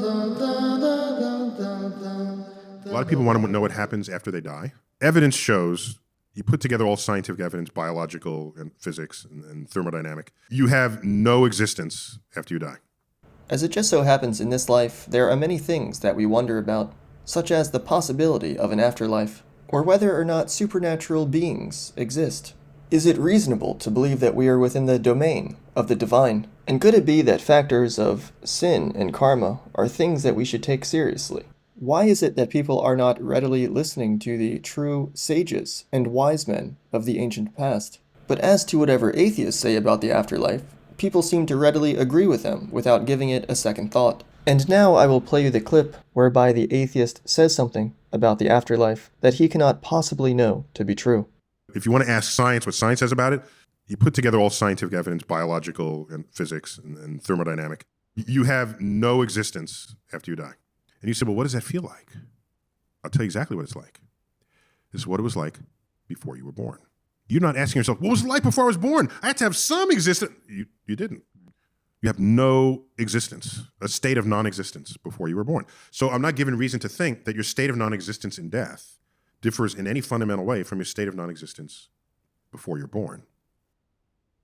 A lot of people want to know what happens after they die. Evidence shows, you put together all scientific evidence, biological and physics and thermodynamic, you have no existence after you die. As it just so happens in this life, there are many things that we wonder about, such as the possibility of an afterlife, or whether or not supernatural beings exist. Is it reasonable to believe that we are within the domain of the divine? And could it be that factors of sin and karma are things that we should take seriously? Why is it that people are not readily listening to the true sages and wise men of the ancient past? But as to whatever atheists say about the afterlife, people seem to readily agree with them without giving it a second thought. And now I will play you the clip whereby the atheist says something about the afterlife that he cannot possibly know to be true. If you want to ask science what science says about it, you put together all scientific evidence, biological and physics and thermodynamic. You have no existence after you die. And you say, well, what does that feel like? I'll tell you exactly what it's like. This is what it was like before you were born. You're not asking yourself, what was it like before I was born? I had to have some existence. You didn't. You have no existence, a state of non-existence before you were born. So I'm not given reason to think that your state of non-existence in death differs in any fundamental way from your state of non-existence before you're born.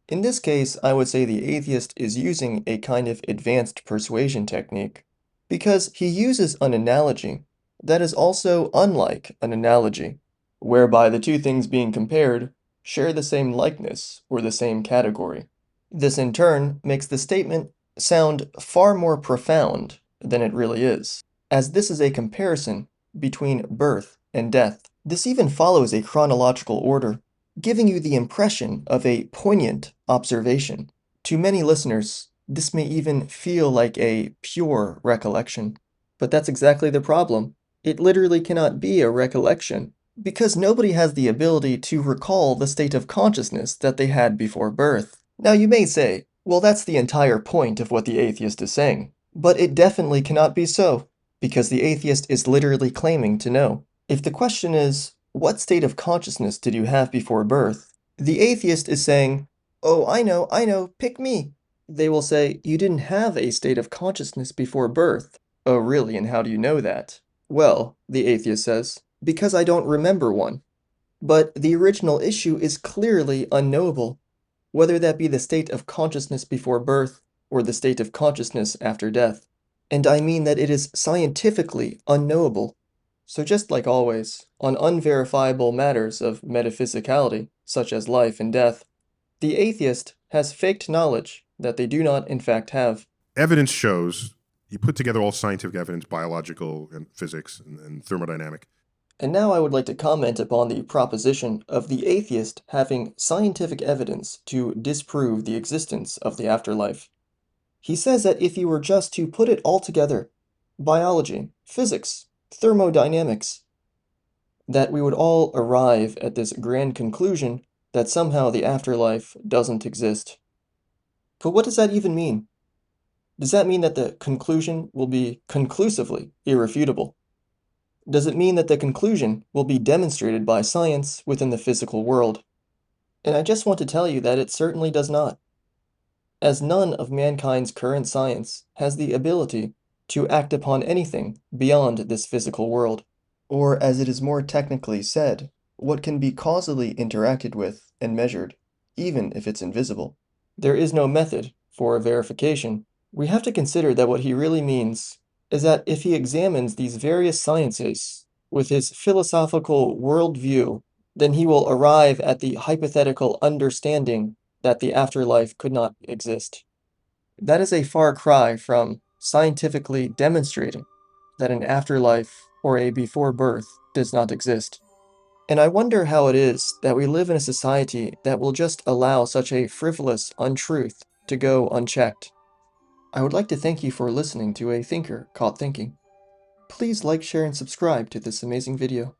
In this case, I would say the atheist is using a kind of advanced persuasion technique because he uses an analogy that is also unlike an analogy, whereby the two things being compared share the same likeness or the same category. This in turn makes the statement sound far more profound than it really is, as this is a comparison between birth and death. This even follows a chronological order, giving you the impression of a poignant observation. To many listeners, this may even feel like a pure recollection. But that's exactly the problem. It literally cannot be a recollection, because nobody has the ability to recall the state of consciousness that they had before birth. Now you may say, well, that's the entire point of what the atheist is saying. But it definitely cannot be so, because the atheist is literally claiming to know. If the question is, what state of consciousness did you have before birth? The atheist is saying, oh, I know, pick me. They will say, you didn't have a state of consciousness before birth. Oh, really, and how do you know that? Well, the atheist says, because I don't remember one. But the original issue is clearly unknowable, whether that be the state of consciousness before birth or the state of consciousness after death. And I mean that it is scientifically unknowable. So just like always, on unverifiable matters of metaphysicality, such as life and death, the atheist has faked knowledge that they do not in fact have. Evidence shows, you put together all scientific evidence, biological and physics and thermodynamic. And now I would like to comment upon the proposition of the atheist having scientific evidence to disprove the existence of the afterlife. He says that if you were just to put it all together, biology, physics, thermodynamics, that we would all arrive at this grand conclusion that somehow the afterlife doesn't exist. But what does that even mean? Does that mean that the conclusion will be conclusively irrefutable? Does it mean that the conclusion will be demonstrated by science within the physical world? And I just want to tell you that it certainly does not, as none of mankind's current science has the ability to act upon anything beyond this physical world, or as it is more technically said, what can be causally interacted with and measured, even if it's invisible. There is no method for verification. We have to consider that what he really means is that if he examines these various sciences with his philosophical worldview, then he will arrive at the hypothetical understanding that the afterlife could not exist. That is a far cry from scientifically demonstrating that an afterlife or a before birth does not exist. And I wonder how it is that we live in a society that will just allow such a frivolous untruth to go unchecked. I would like to thank you for listening to A Thinker Caught Thinking. Please like, share, and subscribe to this amazing video.